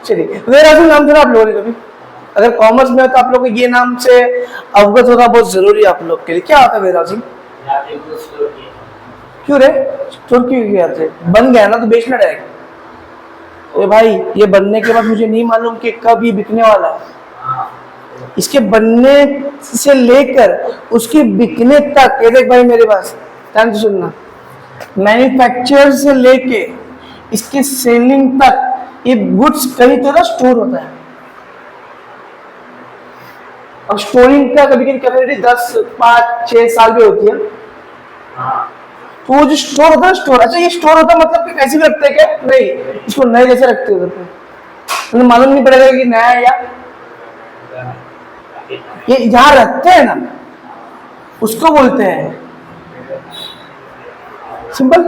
चलिए where housing नाम सुना आप लोगों ने कभी? अगर कॉमर्स में हो तो आप लोग को ये नाम से अवगत होना बहुत जरूरी है आप लोग के लिए। क्या होता है वेयर हाउसिंग? क्यों रे स्टोर क्यों किया थे? बन गया ना तो बेचना डायरेक्ट। अरे भाई ये बनने के बाद मुझे नहीं मालूम कि कब ये बिकने वाला है। इसके बनने से लेकर उसके बिकने तक, ये देख भाई मेरे पास ध्यान से सुनना, मैन्युफैक्चर से लेके इसके सेलिंग तक ये गुड्स कहीं तो ना स्टोर होता है। अब स्टोरिंग का कभी कभी कैपेसिटी 10, 5, 6 साल भी होती है। तो वो जो स्टोर होता है स्टोर, अच्छा ये स्टोर होता है मतलब कि कैसे भी रखते हैं क्या? नहीं, इसको नए जैसे रखते हो तो मालूम नहीं पड़ेगा कि नया है या ये जहां रखते हैं ना उसको बोलते हैं। सिंपल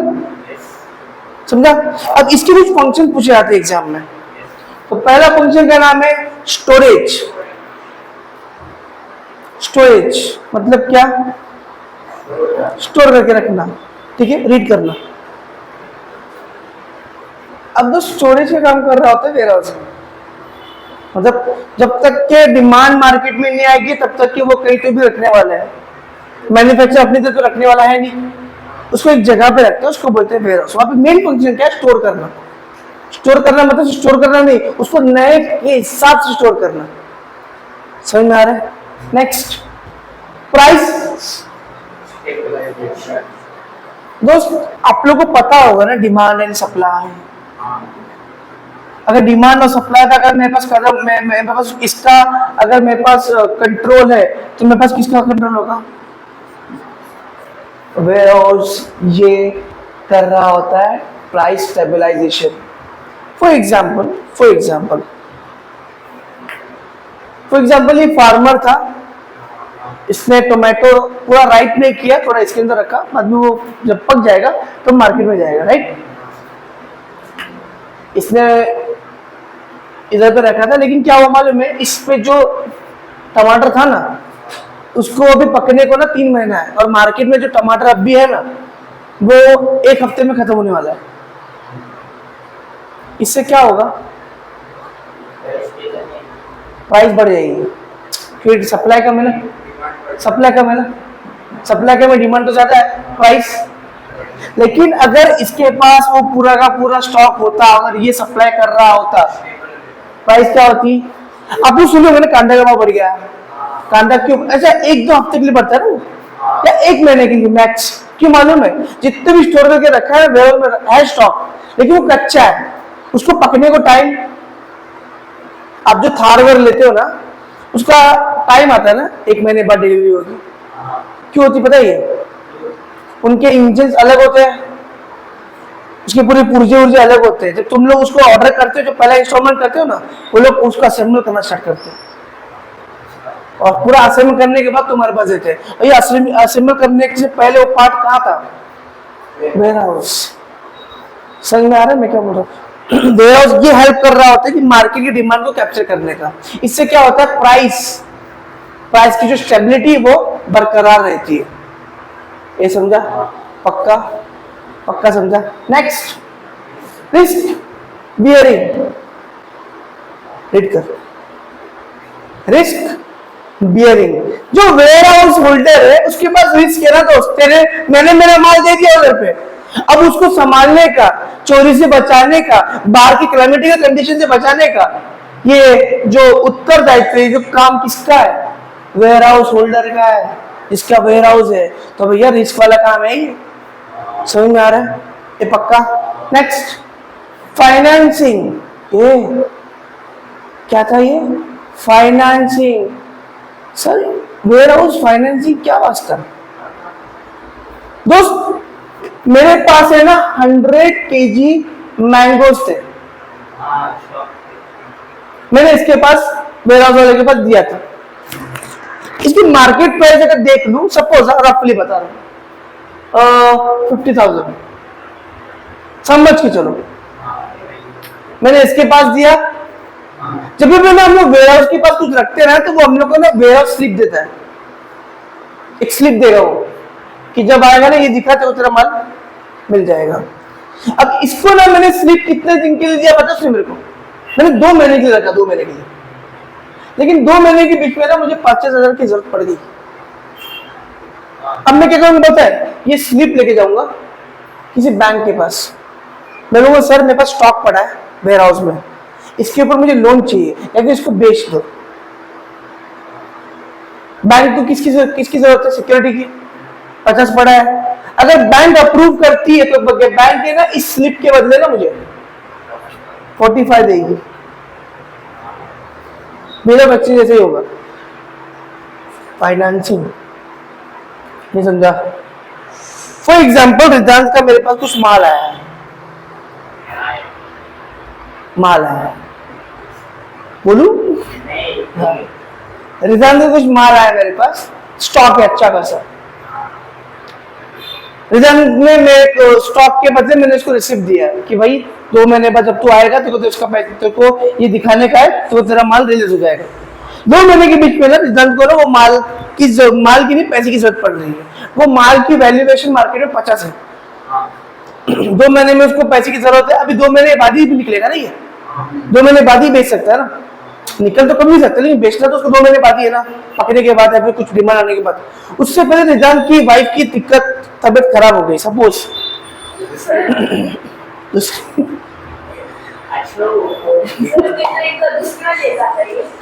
समझा? अब इसके भी फंक्शन पूछे जाते हैं एग्जाम में। तो पहला फंक्शन का नाम है स्टोरेज। स्टोरेज मतलब क्या? स्टोर करके रखना। ठीक है, रीड करना। अब जो स्टोरेज का काम कर रहा होता है वेयर हाउसिंग, मतलब जब तक के डिमांड मार्केट में नहीं आएगी तब तक कि वो कहीं तो भी रखने वाला है। मैन्युफैक्चर अपनी तरफ तो रखने वाला है नहीं, उसको एक जगह पे रखते हैं, उसको बोलते हैं वेयर हाउस। वहां पे मेन फंक्शन क्या है? स्टोर करना। स्टोर करना मतलब स्टोर करना नहीं, उसको नए के हिसाब से स्टोर करना। समझ में आ रहा है? Next, price. दोस्त आप लोग को पता होगा ना डिमांड एंड सप्लाई। अगर डिमांड और सप्लाई का अगर मेरे पास कदम मेरे पास इसका अगर मेरे पास कंट्रोल है तो मेरे पास किसका कंट्रोल होगा? वेयर हाउस ये कर रहा होता है प्राइस स्टेबलाइजेशन। फॉर एग्जाम्पल ये फार्मर था, इसने टोमेटो पूरा राइप नहीं किया, थोड़ा इसके अंदर रखा, बाद में वो जब पक जाएगा तो मार्केट में जाएगा, राइट? इसने इधर पे रखा था, लेकिन क्या हुआ मालूम है? इस पे जो टमाटर था ना उसको अभी पकने को ना 3 महीना है, और मार्केट में जो टमाटर अब भी है ना वो 1 हफ्ते में खत्म होने वाला है। इससे क्या होगा? प्राइस बढ़ जाएगी, क्योंकि सप्लाई कम है ना। सप्लाई कम है, डिमांड तो ज्यादा है, प्राइस। लेकिन अगर इसके पास वो पूरा का पूरा स्टॉक होता, अगर ये सप्लाई कर रहा होता, प्राइस क्या होती? आप लोग सुनो मैंने कांदा का भाव बढ़ गया। कांदा क्यों? अच्छा 1-2 हफ्ते के लिए बढ़ता है ना, या 1 महीने के लिए मैक्स। क्यों मालूम है? जितने भी स्टोर करके रखा है वेयर में है स्टॉक, लेकिन वो कच्चा है, उसको पकने को टाइम। आप जो थार वेयर लेते हो ना उसका टाइम आता है ना, 1 महीने बाद डिलीवरी होगी। क्यों होती पता है? उनके इंजन अलग होते हैं, उसके पूरे पुर्जे उर्जे अलग होते हैं। जब तुम लोग उसको ऑर्डर करते हो, जो पहला इंस्टॉलमेंट करते हो ना, वो लोग उसको असेंबल करना स्टार्ट करते हैं, और पूरा असेंबल करने के बाद तुम्हारे पास देते हैं। और ये असेंबल करने से पहले वो पार्ट कहाँ था? Warehouse. समझ में आ रहा है मैं क्या बोल रहा हूँ? वेयर हाउस ये हेल्प कर रहा होता है कि मार्केट की डिमांड को कैप्चर करने का। इससे क्या होता है? प्राइस की जो स्टेबिलिटी वो बरकरार रहती है। ये समझा? पक्का समझा? Next, risk bearing. रीड कर, रिस्क बियरिंग। जो वेयर हाउस होल्डर है उसके पास रिस्क है ना दोस्त। मैंने मेरा माल दे दिया उधर पे, अब उसको संभालने का, चोरी से बचाने का, बाहर की क्लाइमेटिक कंडीशन से बचाने का, ये जो उत्तरदायित्व है, जो काम किसका है? वेयर हाउस होल्डर का है। इसका वेयर हाउस है तो भैया रिस्क वाला काम है ये। समझ में आ रहा है? ये पक्का। Next, financing. ये क्या था? ये financing. Sir warehouse financing क्या वास्ता? दोस्त मेरे पास है ना 100 kg मैंगोज थे, मैंने इसके पास वेयर हाउस वाले के पास दिया था। इसकी मार्केट प्राइस अगर देख लूं, सपोज रफली बता रहा हूं 50,000 समझ के चलो, मैंने इसके पास दिया। जब भी हम लोग वेयर हाउस के पास कुछ रखते हैं ना तो वो हम लोग को ना वेयर हाउस स्लिप देता है, एक स्लिप देगा वो कि जब आएगा ना ये दिखा तो तेरा माल मिल जाएगा। अब इसको ना मैंने स्लिप कितने दिन के लिए दिया पता है मेरे को? मैंने 2 महीने के लिए रखा, 2 महीने के लिए, लेकिन 2 महीने के बीच में ना मुझे 50,000 की जरूरत पड़ गई। अब मैं क्या करूँगा पता है, ये स्लिप लेके जाऊंगा किसी बैंक के पास, मैं बोलूंगा सर मेरे पास स्टॉक पड़ा है वेयर हाउस में, इसके ऊपर मुझे लोन चाहिए या फिर इसको बेच दो। बैंक को किसकी जरूरत है, सिक्योरिटी की, 50 पड़ा है। अगर बैंक अप्रूव करती है तो बैंक है ना इस स्लिप के बदले ना मुझे 45 देगी। मेरा बच्चे जैसे ही होगा फाइनेंसिंग, नहीं समझा? फॉर एग्जाम्पल रिदांत का मेरे पास कुछ माल आया है, बोलू रिदांत का कुछ माल आया मेरे पास, स्टॉक है अच्छा खासा। रिदांत ने मेरे स्टॉक के बदले मैंने उसको रिसिप्ट दिया कि भाई 2 महीने बाद जब तू आएगा तो उसका तेरे को ये दिखाने का है तो तेरा माल रिलीज हो जाएगा। 2 महीने के बीच में ना रिदांत को ना वो माल की नहीं पैसे की जरूरत पड़ रही है। वो माल की वैल्यूएशन मार्केट में 50 है। 2 महीने में उसको पैसे की जरूरत है, अभी 2 महीने बाद ही भी निकलेगा ना, ये 2 महीने बाद ही बेच सकता है ना, निकल तो कम नहीं सकता, लेकिन बेचना तो उसको 2 महीने बाद ही है ना, पकड़ने के बाद या फिर कुछ डिमांड आने के बाद। उससे पहले रिदांत की वाइफ की तबीयत खराब हो गई सपोज,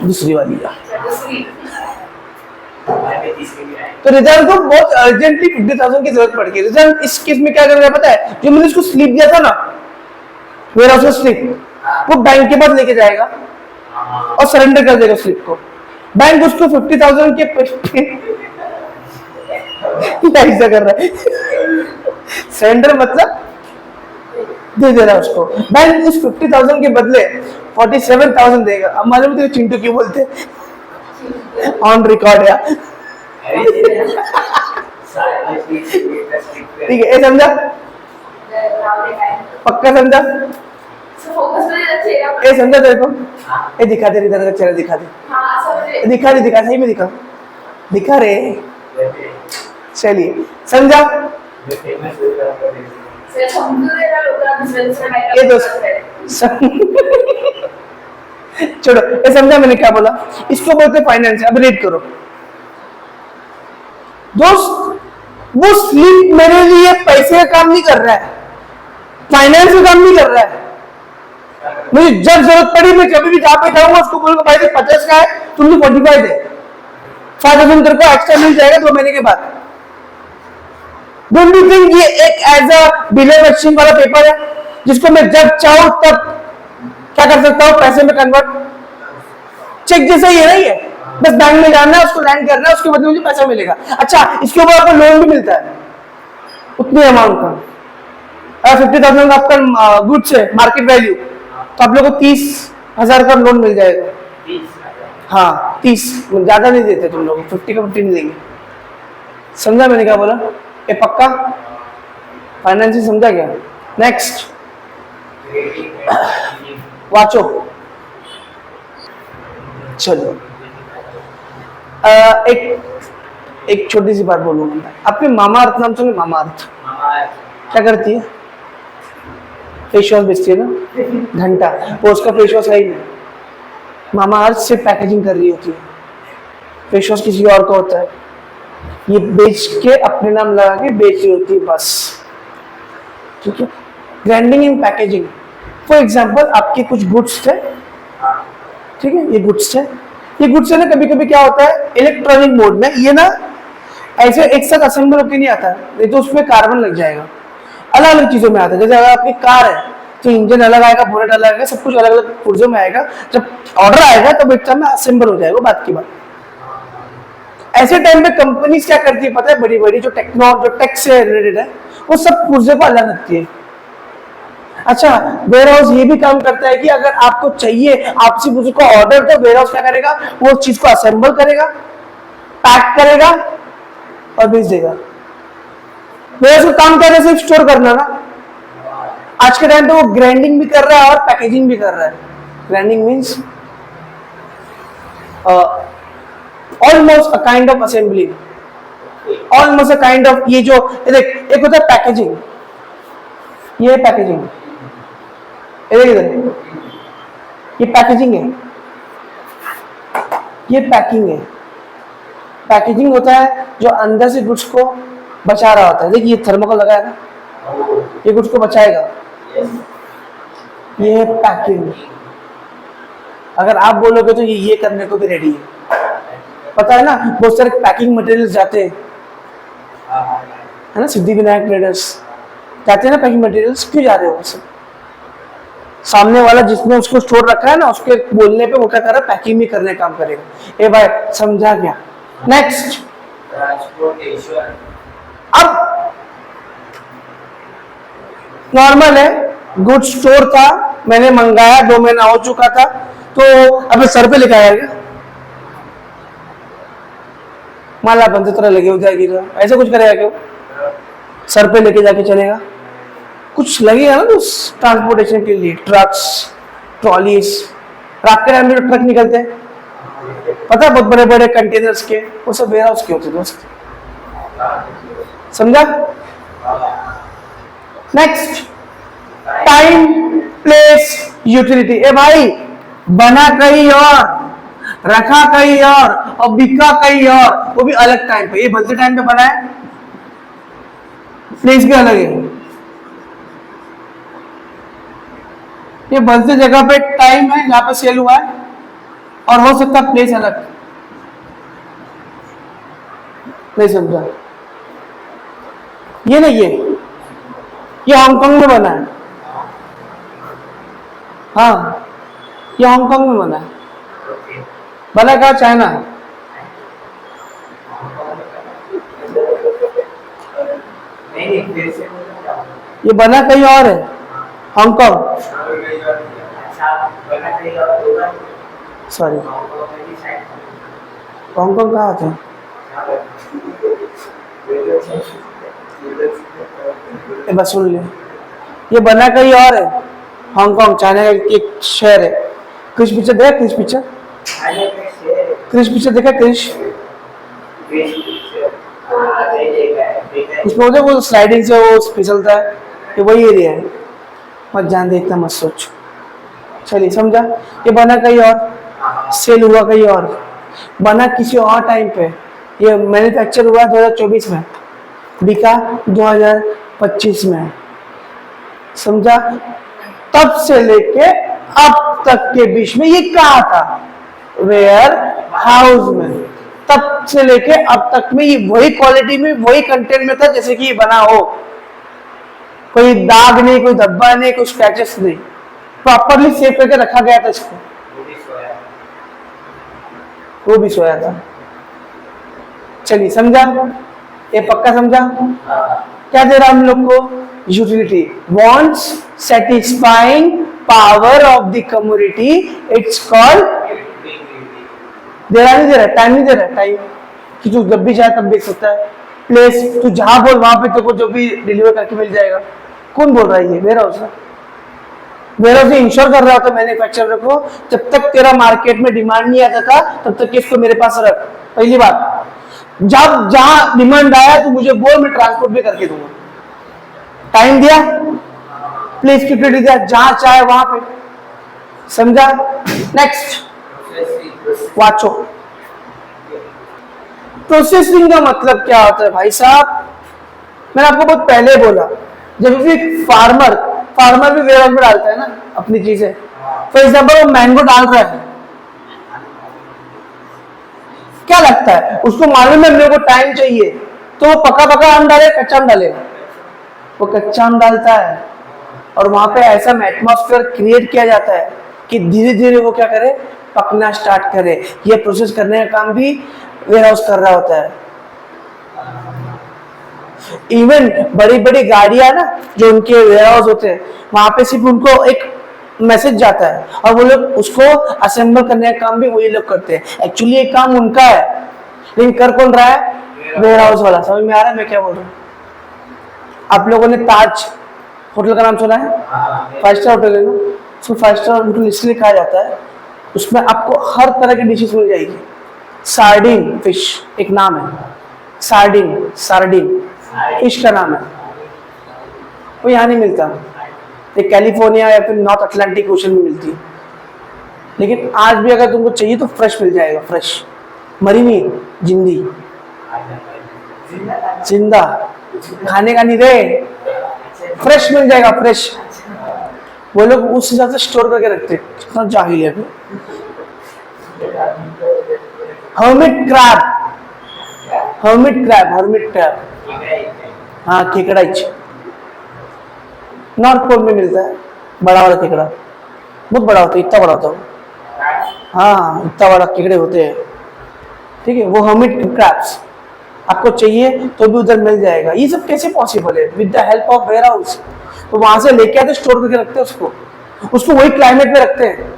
दूसरी वाली का, तो रिदांत को बहुत अर्जेंटली 50,000 की जरूरत पड़ गई। रिदांत इस केस में क्या कर रहा है पता है, जो मैंने उसको स्लिप दिया था ना वेयर हाउस का स्लिप, वो बैंक के पास लेके जाएगा और सरेंडर कर देगा स्लिप को। बैंक उसको 50,000 के ऐसा कर रहा है, सरेंडर मतलब दे दे रहा है उसको। बैंक उस 50,000 के बदले 47,000 देगा। अब मालूम तेरे चिंटू क्यों बोलते ऑन रिकॉर्ड या ठीक है, ये समझा, पक्का समझा, ये समझा तेरे को? ये दिखा दे, इधर का चेहरा दिखा दे, दिखा सही में दिखा रे, चलिए समझा? ये दोस्त छोड़ो, ये समझा मैंने क्या बोला? इसको बोलते फाइनेंस। अब रीड करो दोस्त, वो स्लिप मेरे लिए पैसे का काम नहीं कर रहा है, फाइनेंस का काम नहीं कर रहा है। मुझे जब जरूरत पड़ी मैं कभी भी जहां पे जाऊंगा उसको बोलूंगा भाई 50 का है, तुमने 45 दे, 5,000 तेरे को एक्स्ट्रा मिल जाएगा 2 महीने के बाद। डोंट यू थिंक ये एक एज अ बिलो एक्सचेंज वाला पेपर है जिसको मैं जब चाहूं तब क्या कर सकता हूं, पैसे में कन्वर्ट, चेक जैसा ही है ना ये, बस बैंक में जाना है, उसको लैंड करना है, उसके बदले मुझे पैसा मिलेगा। अच्छा, इसके ऊपर आपको लोन भी मिलता है उतनी अमाउंट का, 50,000 का आपका गुड्स है मार्केट वैल्यू, तो आप लोगों को 30,000 का लोन मिल जाएगा। हाँ 30, ज्यादा नहीं देते तुम लोग, 50 का 50 नहीं देंगे। समझा मैंने क्या बोला? ये पक्का फाइनेंस समझा क्या? नेक्स्ट वाचो, चलो एक छोटी सी बात बोलूंगा मैं। आपने मामा अर्थ नाम सुने? मामा अर्थ क्या करती है? फेस वॉश बेचती है ना, घंटा, वो उसका फेस वॉश है ही नहीं। मामा अर्थ से पैकेजिंग कर रही होती है, फेस वॉश किसी और का होता है, ये बेच के अपने नाम लगा के बेच रही होती है बस, ठीक है। Branding and packaging, for example आपके कुछ गुड्स थे, ठीक है, ये गुड्स है, ये गुड्स है ना, कभी कभी क्या होता है इलेक्ट्रॉनिक मोड में ये ना ऐसे एक साथ असेंबल होकर नहीं आता, नहीं तो उसमें कार्बन लग जाएगा, अलग अलग चीजों में आता है। जैसे अगर आपकी कार है तो इंजन अलग आएगा, बोनेट अलग आएगा, सब कुछ अलग अलग पुर्जों में आएगा। जब ऑर्डर आएगा तो एकदम में असेंबल हो जाएगा, बात की बात। ऐसे टाइम पे कंपनीज क्या करती है पता है, बड़ी बड़ी जो टेक से रिलेटेड है वो सब पुर्जे को अलग रखती है। अच्छा, वेयर हाउस ये भी काम करता है कि अगर आपको चाहिए, आप सिर्फ उसको ऑर्डर दो, वेयर हाउस क्या करेगा, वो चीज को असेंबल करेगा, पैक करेगा और भेज देगा। वेयर हाउस का काम क्या है, सिर्फ स्टोर करना ना। आज के टाइम पे वो ग्राइंडिंग भी कर रहा है और पैकेजिंग भी कर रहा है। Grinding means almost a kind of assembly, almost a kind of, ये जो देख, एक होता है पैकेजिंग, ये पैकेजिंग, इधर ये पैकेजिंग है, ये पैकिंग है। पैकेजिंग होता है जो अंदर से गुड्स को बचा रहा होता है। देखिए ये थर्मोकोल लगा है ना, ये गुड्स को बचाएगा। ये है पैकिंग। अगर आप बोलोगे तो ये करने को भी रेडी है। पता है ना बहुत सारे पैकिंग मटेरियल्स जाते हैं, है ना, सिद्धिविनायक ट्रेडर्स जाते हैं ना पैकिंग मटेरियल्स। क्यों जा रहे हो वैसे? सामने वाला जिसने उसको स्टोर रखा है ना, उसके बोलने पे वो क्या कर रहा है, पैकिंग भी करने का काम करेगा। ए भाई समझा क्या? Next transportation. अब नॉर्मल है, गुड स्टोर था, मैंने मंगाया, 2 महीना हो चुका था, तो अब सर पे लेके आया क्या? माला बंद तरह लगे हो जाएगी, ऐसा कुछ करेगा क्यों? सर पे लेके जाके चलेगा, कुछ लगेगा ना उस ट्रांसपोर्टेशन के लिए। ट्रक्स, ट्रॉलीज, रात के टाइम में ट्रक निकलते हैं, पता है, बहुत बड़े बड़े कंटेनर्स के, वो सब वेयर हाउस के होते दोस्त। समझा? Next time, place, utility. ए भाई बना कहीं और, रखा कहीं और बिका कहीं और, वो भी अलग टाइम पे। ये बनते टाइम पे बना है, प्लेस भी अलग है। ये बनते जगह पे टाइम है जहां पे सेल हुआ है, और हो सकता है प्लेस अलग। नहीं समझा? ये नहीं, ये हांगकांग में बना है। हाँ, ये हांगकांग में बना है। बना कहाँ? चाइना। ये बना कहीं और है, हांगकांग। सॉरी, हांगकांग कहाँ था? बस सुन ले, ये बना कहीं और है, हांगकांग चाइना का एक शहर है। क्रिश पिक्चर देखा? क्रिश पिक्चर, क्रिश पिक्चर देखा? क्रिश उसमें होता है वो स्लाइडिंग से वो फिसलता है, ये वही एरिया है। मत जान दे, इतना मत सोच। चलिए समझा? ये बना कहीं और, सेल हुआ कहीं और, बना किसी और टाइम पे। ये मैन्युफैक्चर हुआ 2024 में, बिका 2025 में। समझा? तब से लेके अब तक के बीच में ये कहाँ था? वेयर हाउस में। तब से लेके अब तक में ये वही क्वालिटी में, वही कंटेंट में था जैसे कि ये बना हो। कोई दाग नहीं, कोई धब्बा नहीं, कोई स्क्रैचेस नहीं, प्रॉपरली सेव करके रखा गया था इसको। वो भी सोया था। चलिए समझा? ये पक्का समझा? क्या दे रहा हम लोग को? Utility, wants, satisfying power of the community, it's called. दे रहा नहीं दे रहा? टाइम नहीं दे रहा? टाइम कि तू जब भी चाहे तब देख सकता है। प्लेस, तू जहां बोल वहां पे तेरे को जो भी डिलीवर करके मिल जाएगा। कौन बोल रहा है? ये वेयर हाउस है। वेयर हाउस इंश्योर कर रहा था मैन्युफैक्चरर को, जब तक तेरा मार्केट में डिमांड नहीं आता था तब तक इसको मेरे पास रख। पहली बात, जब जहां डिमांड आया तो मुझे बोल, मैं ट्रांसपोर्ट भी करके दूंगा। टाइम दिया, प्लेस की यूटिलिटी दिया, जहां चाहे वहां पे। समझा? नेक्स्ट वाचो। प्रोसेसिंग का मतलब क्या होता है भाई साहब? मैंने आपको बहुत पहले बोला, जब भी फार्मर भी वेयर हाउस में डालता है ना अपनी चीजें। फॉर एग्जाम्पल वो मैंगो डाल रहा है, क्या लगता है उसको मालूम है मेरे को टाइम चाहिए, तो वो पका पका आम डाले, कच्चा आम डालेगा? वो कच्चा आम डालता है, और वहां पे ऐसा एटमॉस्फेयर क्रिएट किया जाता है कि धीरे धीरे वो क्या करे, पकना स्टार्ट करे। ये प्रोसेस करने का काम भी वेयर हाउस कर रहा होता है। इवन बड़ी बड़ी गाड़ियां ना जो उनके वेयर हाउस होते हैं, वहां पे सिर्फ उनको एक मैसेज जाता है और वो लोग उसको असेंबल करने का काम भी वही लोग करते हैं। एक्चुअली ये काम उनका है, लेकिन कर कौन रहा है? वेयर हाउस वाला। समझ में आ रहा है मैं क्या बोल रहा हूँ? आप लोगों ने ताज होटल का नाम सुना है? 5 स्टार होटल है ना, उसको 5 स्टार होटल इसलिए कहा जाता है, उसमें आपको हर तरह की डिशेस मिल जाएगी। सार्डिन फिश एक नाम है, सार्डिन फिश का नाम है, वो यहाँ नहीं मिलता, ये कैलिफोर्निया या फिर नॉर्थ अटलांटिक ओशन में मिलती है। लेकिन आज भी अगर तुमको चाहिए तो फ्रेश मिल जाएगा, फ्रेश, मरी नहीं, जिंदी, जिंदा, खाने का नहीं रे, फ्रेश मिल जाएगा, फ्रेश। वो लोग उस हिसाब से स्टोर करके रखते हैं। कितना जाहिल है। Hermit crab, hermit crab, hermit crab, हाँ केकड़ा, नॉर्थ पोल में मिलता है बड़ा वाला केकड़ा, बहुत बड़ा होता है, इतना बड़ा होता है, हाँ इतना बड़ा केकड़े होते हैं, ठीक है, वो हर्मिट क्रैब्स आपको चाहिए तो भी उधर मिल जाएगा। ये सब कैसे पॉसिबल है? With the help of warehouse. तो वहां से लेके आते, स्टोर करके रखते हैं उसको, उसको वही क्लाइमेट में रखते हैं,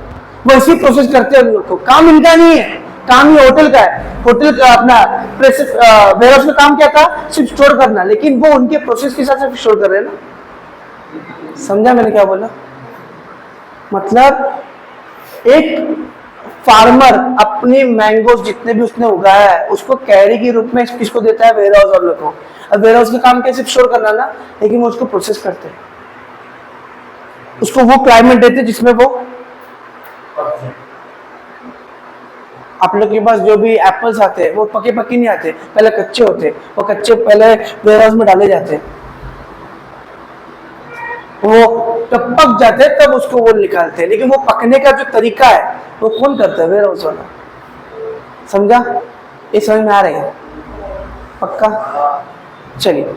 वैसे प्रोसेस करते हैं उन लोग को। काम इनका नहीं है, काम ये होटल का है। होटल का अपना वेयर हाउस में काम क्या था? सिर्फ स्टोर करना, लेकिन वो उनके प्रोसेस के हिसाब से स्टोर कर रहे हैं ना। समझा मैंने क्या बोला? मतलब एक फार्मर अपने मैंगोज जितने भी उसने उगाया है उसको कैरी के रूप में किसको देता है? वेयर हाउस वालों को। अब वेयर हाउस का काम कैसे स्टोर करना ना, लेकिन वो उसको प्रोसेस करते हैं, उसको वो क्लाइमेट देते हैं जिसमें वो, आप लोग के पास जो भी एप्पल्स आते हैं वो पके पके नहीं आते, पहले कच्चे होते, वो कच्चे पहले वेयर हाउस में डाले जाते, वो जब पक जाते हैं तब उसको वो निकालते हैं। लेकिन वो पकने का जो तरीका है वो कौन करता है? वेयर हाउस वाला। समझा? ये समझ में आ रही है? पक्का? चलिए।